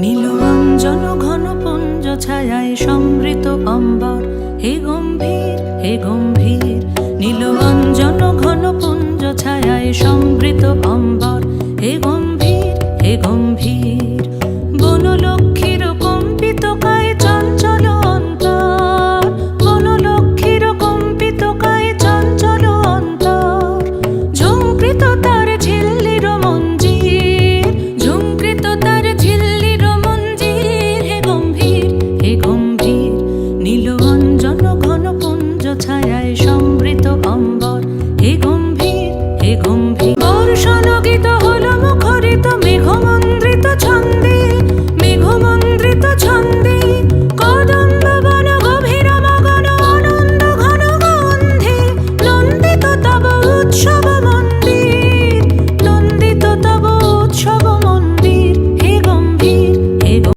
নীলঅঞ্জন ঘন পুঞ্জ ছায়ায় সমৃত অম্বর, হে গম্ভীর হে গম্ভীর। নীলঅঞ্জন ঘন পুঞ্জ ছায়ায় সমৃত অম্বর, হে গম্ভীর।